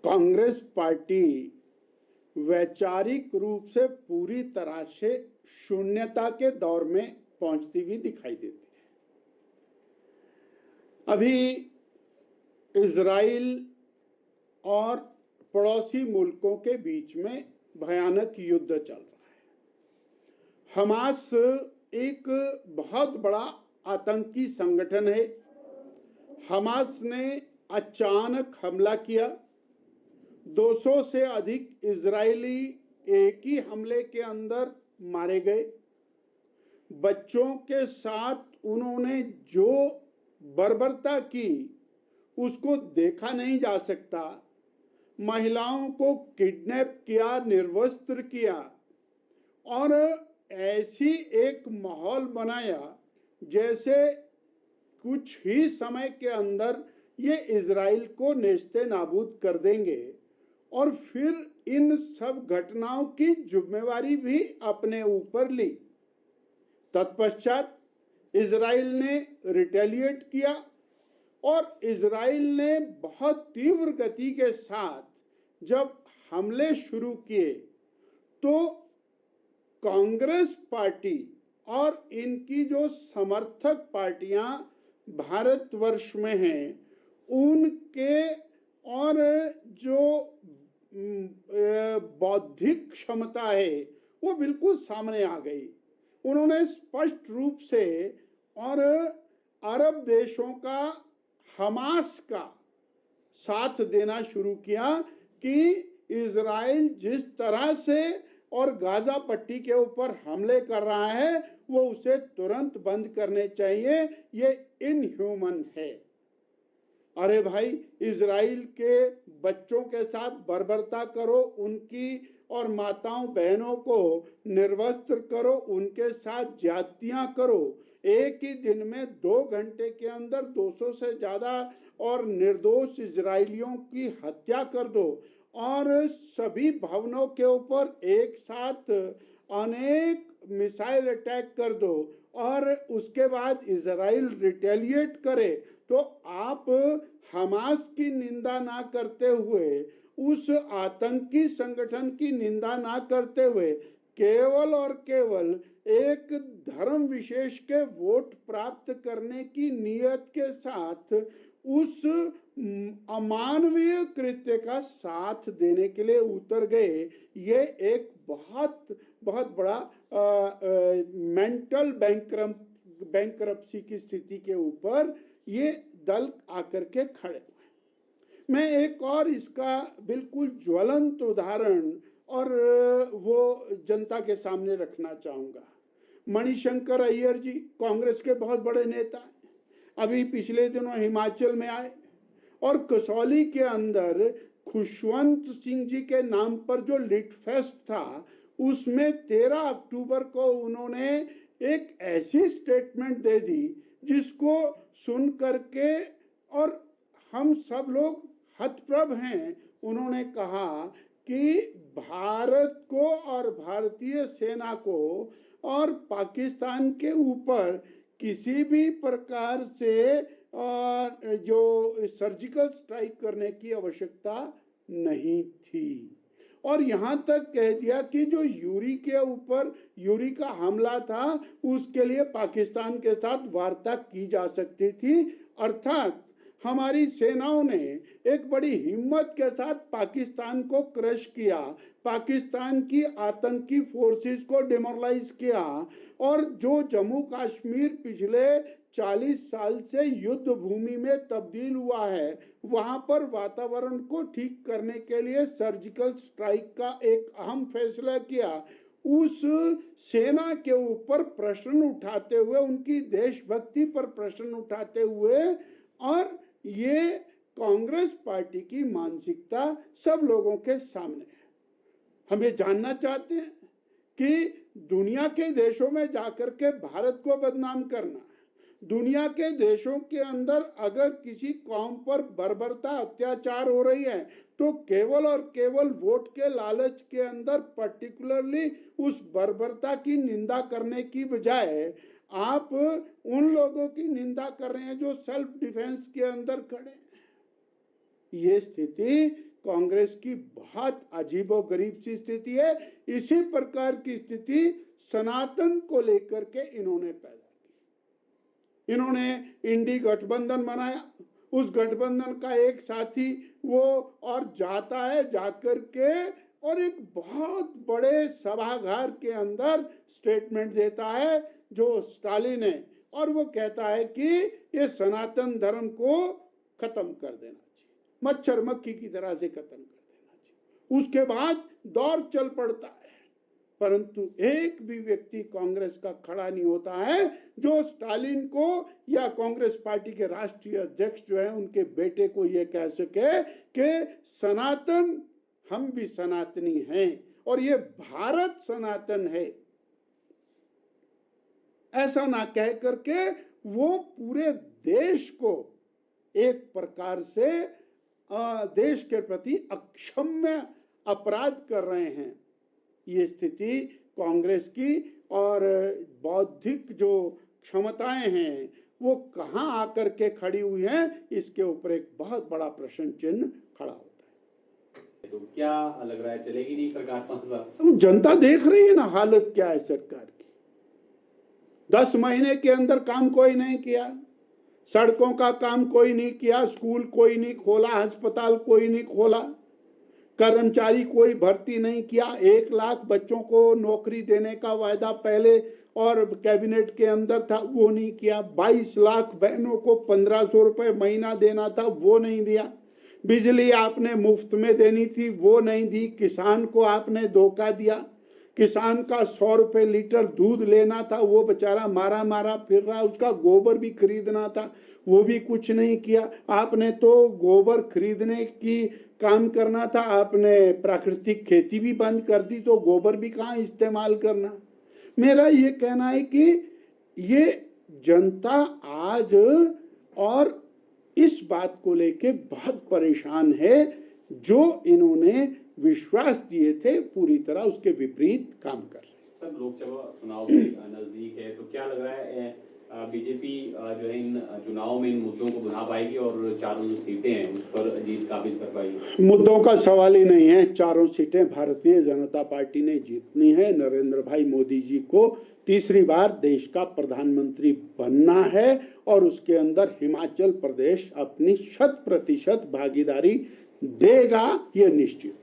Congress party वैचारिक रूप से पूरी तरह से शून्यता के दौर में पहुंचती हुई दिखाई देती है। अभी इजराइल और पड़ोसी मुल्कों के बीच में भयानक युद्ध चल रहा है। हमास एक बहुत बड़ा आतंकी संगठन है। हमास ने अचानक हमला किया। 200 से अधिक इजरायली एक ही हमले के अंदर मारे गए। बच्चों के साथ उन्होंने जो बर्बरता की उसको देखा नहीं जा सकता। महिलाओं को किडनैप किया, निर्वस्त्र किया और ऐसी एक माहौल बनाया जैसे कुछ ही समय के अंदर ये इजराइल को नेस्ते नाबूद कर देंगे। और फिर इन सब घटनाओं की जिम्मेवारी भी अपने ऊपर ली। तत्पश्चात इजराइल ने रिटेलिएट किया और इजराइल ने बहुत तीव्र गति के साथ जब हमले शुरू किए तो कांग्रेस पार्टी और इनकी जो समर्थक पार्टियां भारतवर्ष में हैं उनके और जो बौद्धिक क्षमता है वो बिल्कुल सामने आ गई। उन्होंने स्पष्ट रूप से और अरब देशों का हमास का साथ देना शुरू किया कि इजराइल जिस तरह से और गाजा पट्टी के ऊपर हमले कर रहा है वो उसे तुरंत बंद करने चाहिए। ये इनह्यूमन है। अरे भाई, इजराइल के बच्चों के साथ बर्बरता करो, उनकी और माताओं बहनों को निर्वस्त्र करो, उनके साथ ज्यादतियां करो। एक ही दिन में 2 घंटे के अंदर 200 से ज्यादा और निर्दोष इजरायलियों की हत्या कर दो और सभी भवनों के ऊपर एक साथ अनेक मिसाइल अटैक कर दो और उसके बाद इजराइल रिटेलिएट करे, तो आप हमास की निंदा ना करते हुए, उस आतंकी संगठन की निंदा ना करते हुए केवल और केवल एक धर्म विशेष के वोट प्राप्त करने की नियत के साथ उस अमानवीय कृत्य का साथ देने के लिए उतर गए। ये एक बहुत बहुत बड़ा मेंटल बैंकरप्सी की स्थिति के ऊपर ये दल आकर के खड़े हुए। मैं एक और इसका बिल्कुल ज्वलंत उदाहरण और वो जनता के सामने रखना चाहूंगा। मणिशंकर अय्यर जी कांग्रेस के बहुत बड़े नेता हैं। अभी पिछले दिनों हिमाचल में आए और कसौली के अंदर खुशवंत सिंह जी के नाम पर जो लिट फेस्ट था उसमें 13 अक्टूबर को उन्होंने एक ऐसी स्टेटमेंट दे दी जिसको सुन करके और हम सब लोग हतप्रभ हैं। उन्होंने कहा कि भारत को और भारतीय सेना को और पाकिस्तान के ऊपर किसी भी प्रकार से जो सर्जिकल स्ट्राइक करने की आवश्यकता नहीं थी। और यहां तक कह दिया कि जो यूरी का हमला था उसके लिए पाकिस्तान के साथ वार्ता की जा सकती थी। अर्थात हमारी सेनाओं ने एक बड़ी हिम्मत के साथ पाकिस्तान को क्रश किया, पाकिस्तान की आतंकी फोर्सेस को डिमोरलाइज किया और जो जम्मू कश्मीर पिछले 40 साल से युद्ध भूमि में तब्दील हुआ है वहां पर वातावरण को ठीक करने के लिए सर्जिकल स्ट्राइक का एक अहम फैसला किया। उस सेना के ऊपर प्रश्न उठाते हुए, उनकी देशभक्ति पर प्रश्न उठाते हुए, और ये कांग्रेस पार्टी की मानसिकता सब लोगों के सामने है। हम ये जानना चाहते हैं कि दुनिया के देशों में जाकर के भारत को बदनाम करना, दुनिया के देशों के अंदर अगर किसी कौम पर बर्बरता अत्याचार हो रही है तो केवल और केवल वोट के लालच के अंदर पर्टिकुलरली उस बर्बरता की निंदा करने की बजाय आप उन लोगों की निंदा कर रहे हैं जो सेल्फ डिफेंस के अंदर खड़े हैं। ये स्थिति कांग्रेस की बहुत अजीबोगरीब सी स्थिति है। इसी प्रकार की स्थिति सनातन को लेकर के इन्होंने पैदा की। इन्होंने इंडी गठबंधन बनाया, उस गठबंधन का एक साथी वो और जाता है, जाकर के और एक बहुत बड़े सभागार के अंदर स्टेटमेंट देता है जो स्टालिन है, और वो कहता है कि ये सनातन धर्म को खत्म कर देना चाहिए, मच्छर मक्खी की तरह से खत्म कर देना चाहिए। उसके बाद दौर चल पड़ता है, परंतु एक भी व्यक्ति कांग्रेस का खड़ा नहीं होता है जो स्टालिन को या कांग्रेस पार्टी के राष्ट्रीय अध्यक्ष जो है उनके बेटे को ये कह सके कि सनातन, हम भी सनातनी हैं और ये भारत सनातन है। ऐसा ना कह करके वो पूरे देश को एक प्रकार से देश के प्रति अक्षम्य अपराध कर रहे हैं। ये स्थिति कांग्रेस की और बौद्धिक जो क्षमताएं हैं वो कहां आकर के खड़ी हुई हैं, इसके ऊपर एक बहुत बड़ा प्रश्न चिन्ह खड़ा होता है। तो क्या लग रहा है, चलेगी नहीं सरकार 5 साल? जनता देख रही है ना हालत क्या है सरकार की। 10 महीने के अंदर काम कोई नहीं किया, सड़कों का काम कोई नहीं किया, स्कूल कोई नहीं खोला, अस्पताल कोई नहीं खोला, कर्मचारी कोई भर्ती नहीं किया। 1 लाख बच्चों को नौकरी देने का वायदा पहले और कैबिनेट के अंदर था, वो नहीं किया। 22 लाख बहनों को 1500 रुपए महीना देना था, वो नहीं दिया। बिजली आपने मुफ्त में देनी थी, वो नहीं दी। किसान को आपने धोखा दिया। किसान का 100 रुपए लीटर दूध लेना था, वो बेचारा मारा मारा फिर रहा। उसका गोबर भी खरीदना था, वो भी कुछ नहीं किया। आपने तो गोबर खरीदने की काम करना था, आपने प्राकृतिक खेती भी बंद कर दी, तो गोबर भी कहाँ इस्तेमाल करना। मेरा ये कहना है कि ये जनता आज और इस बात को लेके बहुत परेशान है, जो इन्होंने विश्वास दिए थे पूरी तरह उसके विपरीत काम कर रहे हैं। सर, लोकसभा चुनाव भी नजदीक है, तो क्या लग रहा है बीजेपी जो है इन चुनाव में इन मुद्दों को बुला पाएगी और चारों जो सीटें हैं उस पर जीत काबिज कर पाएगी? मुद्दों का सवाल ही नहीं है। चारों सीटें भारतीय जनता पार्टी ने जीतनी है। नरेंद्र भाई मोदी जी को तीसरी बार देश का प्रधानमंत्री बनना है और उसके अंदर हिमाचल प्रदेश अपनी 100% भागीदारी देगा, ये निश्चित।